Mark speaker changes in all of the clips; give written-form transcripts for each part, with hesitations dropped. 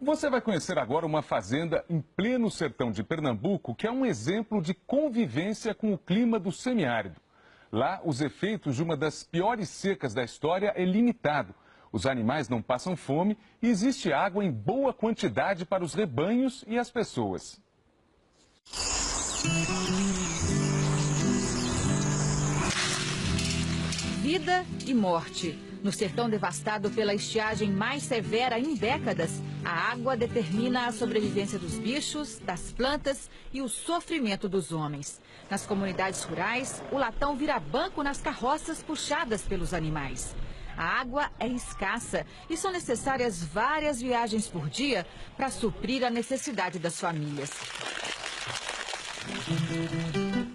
Speaker 1: Você vai conhecer agora uma fazenda em pleno sertão de Pernambuco que é um exemplo de convivência com o clima do semiárido. Lá, os efeitos de uma das piores secas da história é limitado. Os animais não passam fome e existe água em boa quantidade para os rebanhos e as pessoas.
Speaker 2: Vida e morte. No sertão devastado pela estiagem mais severa em décadas, a água determina a sobrevivência dos bichos, das plantas e o sofrimento dos homens. Nas comunidades rurais, o latão vira banco nas carroças puxadas pelos animais. A água é escassa e são necessárias várias viagens por dia para suprir a necessidade das famílias.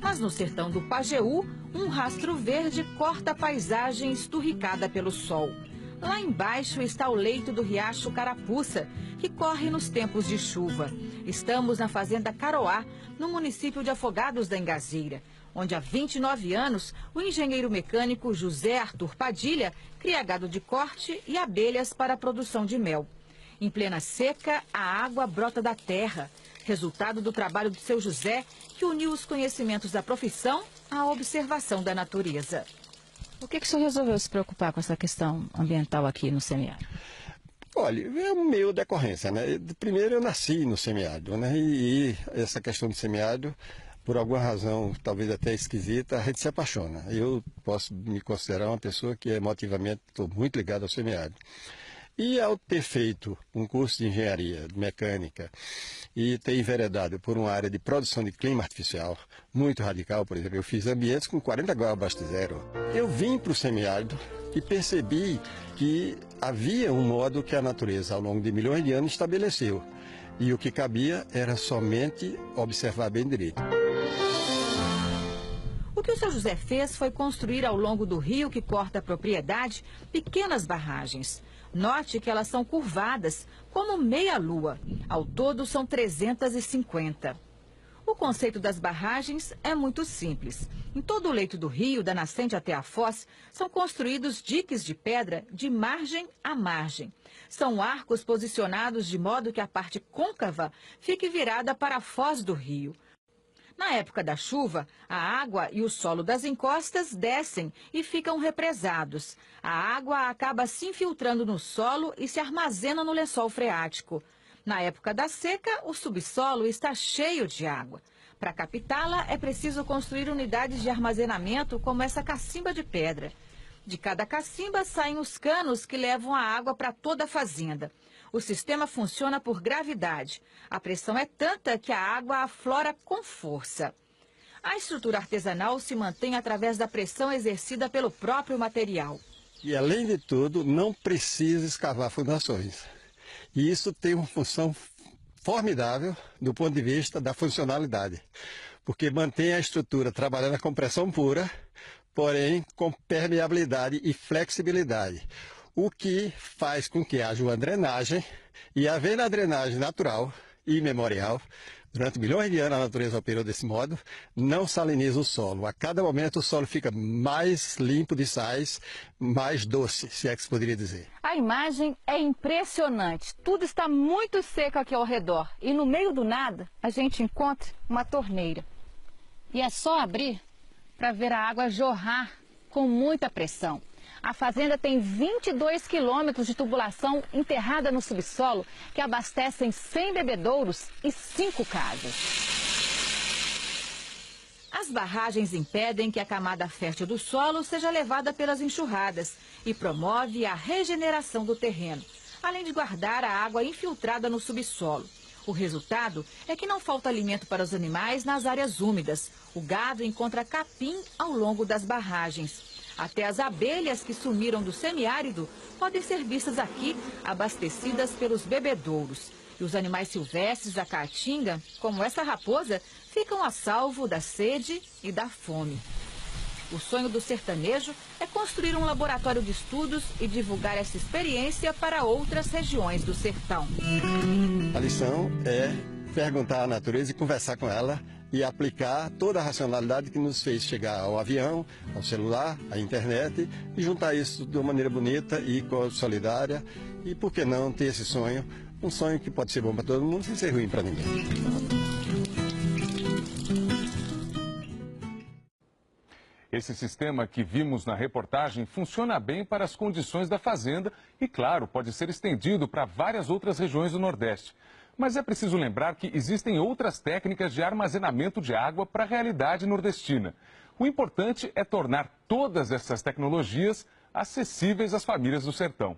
Speaker 2: Mas no sertão do Pajeú, um rastro verde corta a paisagem esturricada pelo sol. Lá embaixo está o leito do riacho Carapuça, que corre nos tempos de chuva. Estamos na fazenda Caroá, no município de Afogados da Engazeira, onde há 29 anos o engenheiro mecânico José Arthur Padilha cria gado de corte e abelhas para a produção de mel. Em plena seca, a água brota da terra, resultado do trabalho do seu José, que uniu os conhecimentos da profissão à observação da natureza.
Speaker 3: Por que o senhor resolveu se preocupar com essa questão ambiental aqui no semiárido?
Speaker 4: Olha, é um meio decorrência, né? Primeiro eu nasci no semiárido, né? E essa questão do semiárido, por alguma razão, talvez até esquisita, a gente se apaixona. Eu posso me considerar uma pessoa que emotivamente estou muito ligado ao semiárido. E ao ter feito um curso de engenharia mecânica e ter enveredado por uma área de produção de clima artificial muito radical, por exemplo, eu fiz ambientes com 40 graus abaixo de zero. Eu vim para o semiárido e percebi que havia um modo que a natureza, ao longo de milhões de anos, estabeleceu. E o que cabia era somente observar bem direito.
Speaker 2: O que o seu José fez foi construir ao longo do rio que corta a propriedade pequenas barragens. Note que elas são curvadas, como meia-lua. Ao todo, são 350. O conceito das barragens é muito simples. Em todo o leito do rio, da nascente até a foz, são construídos diques de pedra de margem a margem. São arcos posicionados de modo que a parte côncava fique virada para a foz do rio. Na época da chuva, a água e o solo das encostas descem e ficam represados. A água acaba se infiltrando no solo e se armazena no lençol freático. Na época da seca, o subsolo está cheio de água. Para captá-la, é preciso construir unidades de armazenamento como essa cacimba de pedra. De cada cacimba saem os canos que levam a água para toda a fazenda. O sistema funciona por gravidade. A pressão é tanta que a água aflora com força. A estrutura artesanal se mantém através da pressão exercida pelo próprio material.
Speaker 4: E, além de tudo, não precisa escavar fundações. E isso tem uma função formidável do ponto de vista da funcionalidade, porque mantém a estrutura trabalhando com pressão pura, porém com permeabilidade e flexibilidade, o que faz com que haja uma drenagem, e havendo a drenagem natural e memorial, durante milhões de anos a natureza operou desse modo, não saliniza o solo. A cada momento o solo fica mais limpo de sais, mais doce, se é que se poderia dizer.
Speaker 3: A imagem é impressionante. Tudo está muito seco aqui ao redor. E no meio do nada, a gente encontra uma torneira. E é só abrir para ver a água jorrar com muita pressão. A fazenda tem 22 quilômetros de tubulação enterrada no subsolo que abastecem 100 bebedouros e 5 casas.
Speaker 2: As barragens impedem que a camada fértil do solo seja levada pelas enxurradas e promove a regeneração do terreno, além de guardar a água infiltrada no subsolo. O resultado é que não falta alimento para os animais nas áreas úmidas. O gado encontra capim ao longo das barragens. Até as abelhas que sumiram do semiárido podem ser vistas aqui, abastecidas pelos bebedouros. E os animais silvestres da caatinga, como essa raposa, ficam a salvo da sede e da fome. O sonho do sertanejo é construir um laboratório de estudos e divulgar essa experiência para outras regiões do sertão.
Speaker 4: A lição é perguntar à natureza e conversar com ela e aplicar toda a racionalidade que nos fez chegar ao avião, ao celular, à internet e juntar isso de uma maneira bonita e solidária e, por que não, ter esse sonho um sonho que pode ser bom para todo mundo sem ser ruim para ninguém.
Speaker 1: Esse sistema que vimos na reportagem funciona bem para as condições da fazenda e, claro, pode ser estendido para várias outras regiões do Nordeste. Mas é preciso lembrar que existem outras técnicas de armazenamento de água para a realidade nordestina. O importante é tornar todas essas tecnologias acessíveis às famílias do sertão.